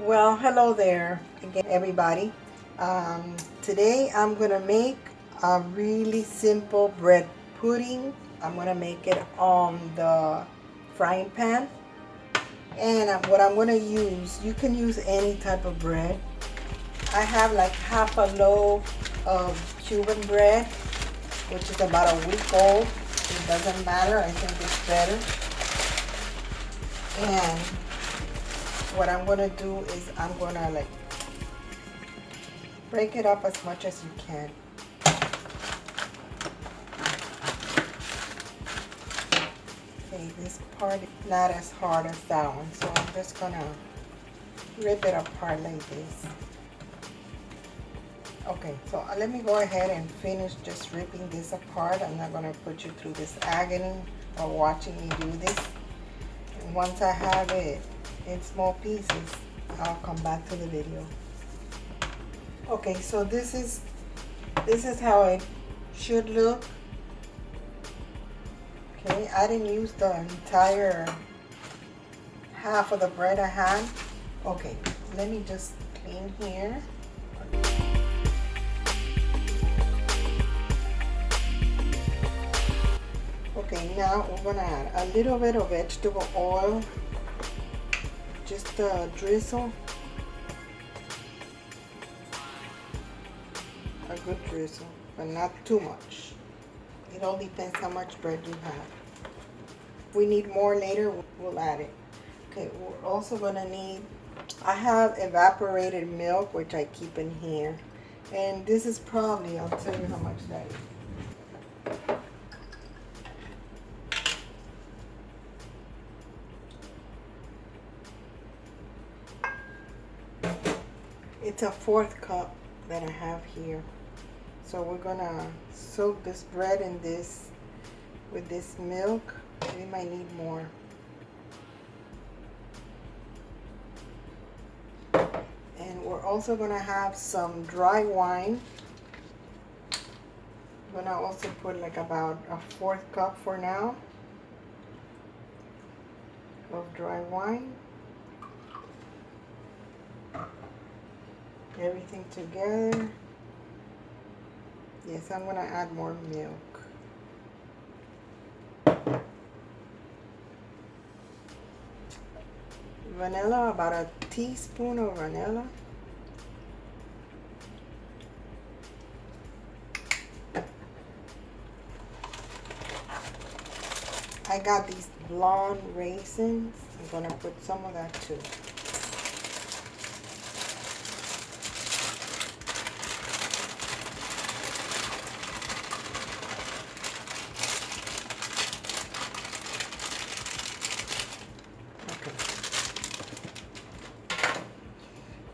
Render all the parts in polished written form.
Well, hello there again, everybody. Today I'm gonna make a really simple bread pudding. I'm gonna make it on the frying pan, and what I'm gonna use, you can use any type of bread. I have like half a loaf of Cuban bread, which is about a week old. It doesn't matter, I think it's better. And what I'm gonna do is I'm gonna like break it up as much as you can. Okay, this part is not as hard as that one, so I'm just gonna rip it apart like this. Okay, so let me go ahead and finish just ripping this apart. I'm not gonna put you through this agony of watching me do this. And once I have it in small pieces, I'll come back to the video. Okay, so this is how it should look. Okay, I didn't use the entire half of the bread I had. Okay, let me just clean here. Okay, now we're gonna add a little bit of vegetable oil, just a drizzle, a good drizzle, but not too much. It all depends how much bread you have. If we need more later, we'll add it. Okay, we're also gonna need, I have evaporated milk, which I keep in here. And this is probably, I'll tell you how much that is. It's a 1/4 cup that I have here. So we're gonna soak this bread in this, with this milk. We might need more. And we're also gonna have some dry wine. I'm gonna also put like about a 1/4 cup for now of dry wine. Everything together. Yes, I'm gonna add more milk. Vanilla, about a teaspoon of vanilla. I got these blonde raisins. I'm gonna put some of that too.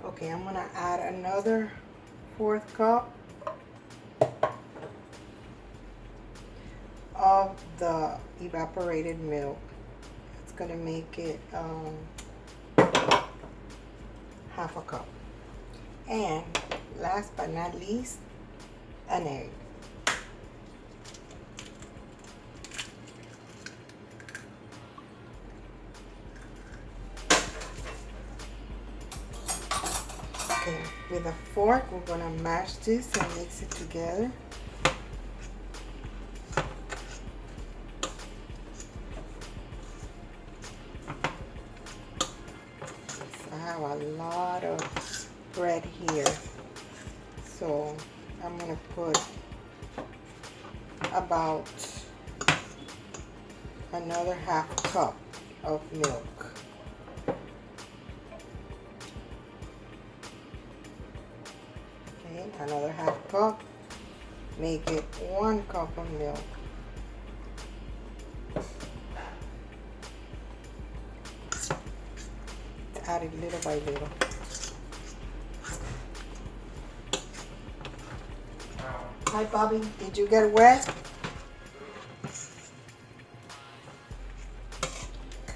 Okay, I'm gonna add another 1/4 cup of the evaporated milk. It's gonna make it 1/2 cup. And last but not least, an egg. Okay, with a fork, we're gonna mash this and mix it together. I have a lot of bread here, so I'm gonna put about another 1/2 cup of milk. Okay, another 1/2 cup, make it 1 cup of milk. Add it little by little. Hi Bobby, did you get wet?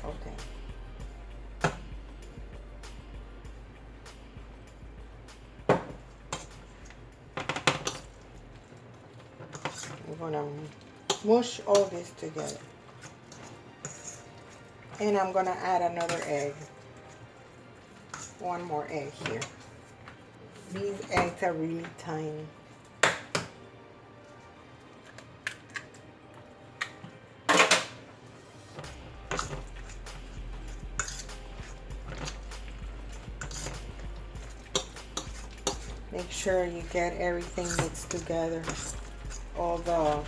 Okay. We're gonna mush all this together. And I'm gonna add another egg. one more egg here. These eggs are really tiny. Make sure you get everything mixed together. All the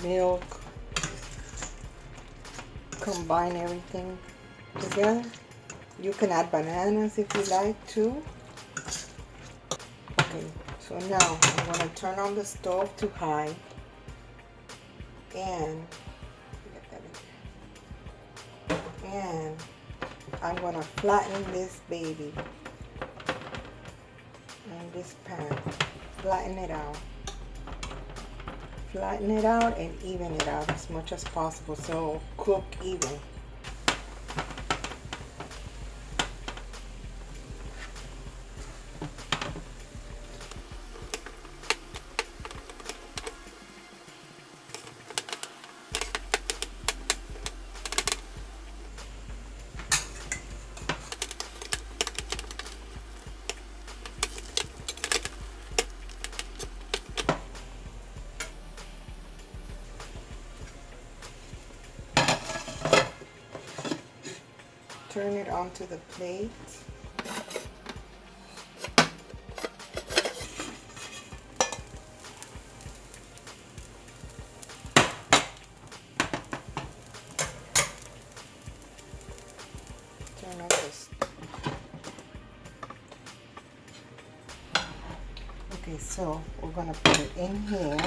milk. Combine everything together. You can add bananas if you like to. Okay, so now I'm going to turn on the stove to high. And I'm going to flatten this baby in this pan. Flatten it out. Flatten it out and even it out as much as possible so it'll cook even. Turn it onto the plate. Turn on this. Okay, so we're gonna put it in here.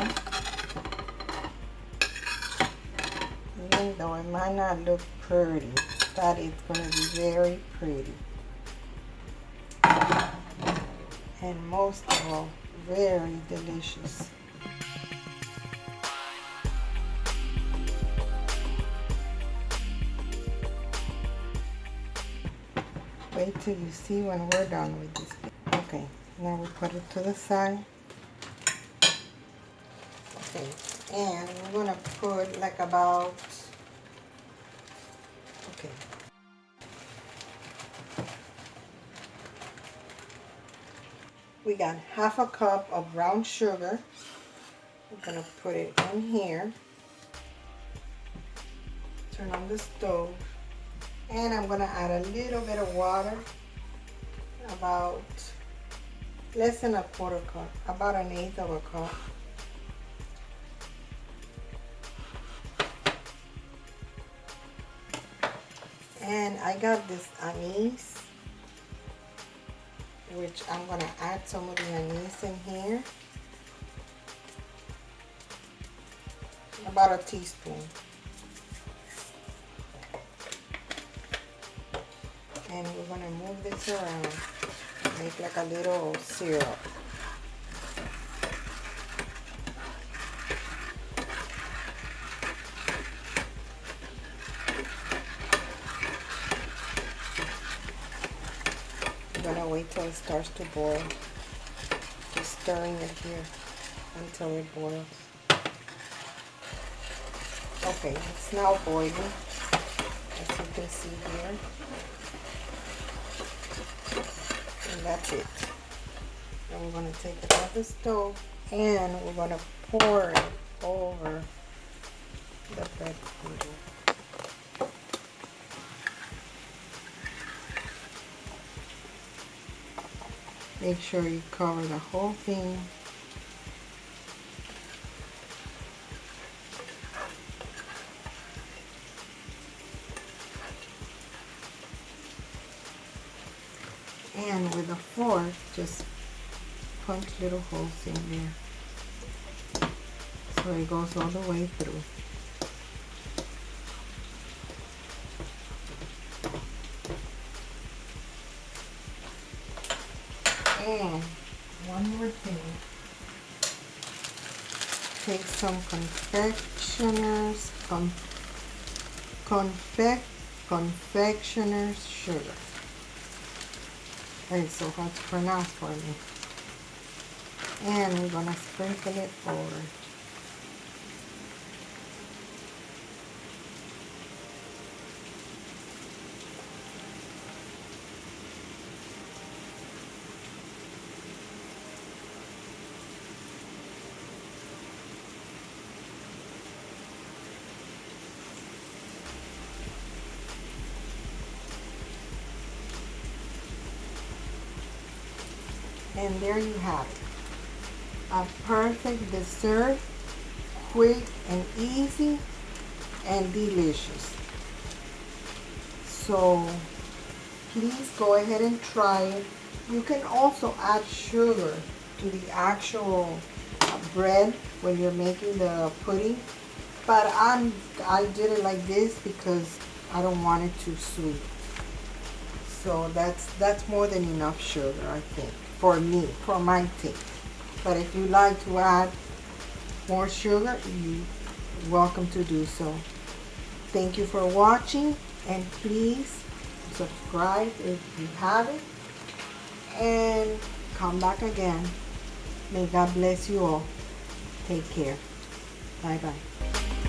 Even though it might not look pretty, that is going to be very pretty, and most of all, very delicious. Wait till you see when we're done with this. Okay, now we put it to the side. Okay, and we're going to put like about, okay. We got half a cup of brown sugar. We're going to put it in here. Turn on the stove. And I'm going to add a little bit of water. About less than a quarter cup. About an eighth of a cup. And I got this anise, which I'm going to add some of the anise in here. About a teaspoon. And we're going to move this around. Make like a little syrup. I'm going to wait till it starts to boil. Just stirring it here until it boils. Okay, it's now boiling, as you can see here. And that's it. Now we're going to take it off the stove and we're going to pour it over the bread pudding. Make sure you cover the whole thing. And with a fork, just punch little holes in there so it goes all the way through. And one more thing, take some confectioner's sugar. It's so hard to pronounce for me. And we're gonna sprinkle it over. And there you have it. A perfect dessert, quick and easy and delicious. So please go ahead and try it. You can also add sugar to the actual bread when you're making the pudding, but I did it like this because I don't want it too sweet. So that's more than enough sugar, I think, for me, for my taste. But if you like to add more sugar, you're welcome to do so. Thank you for watching, and please subscribe if you haven't, and come back again. May God bless you all. Take care. Bye bye.